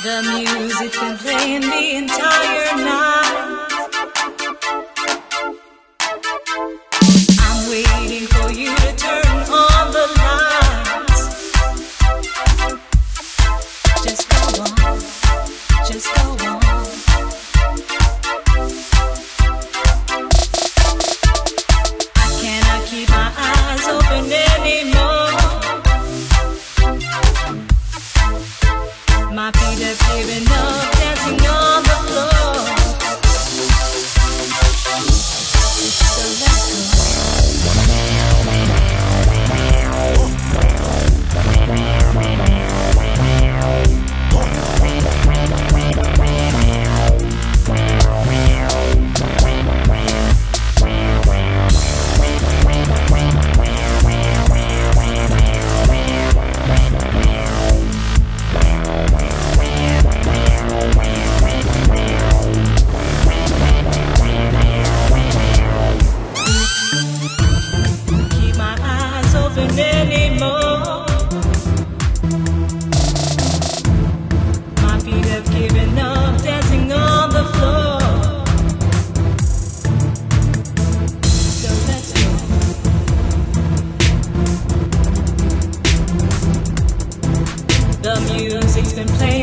The music's been playing the entire night. I'm waiting for you to turn on the lights. Just go on, just go on. I cannot keep my eyes open anymore. My feet have given up, dancing on the floor. So let's go. Anymore. My feet have given up, dancing on the floor. So let's go. The music's been playing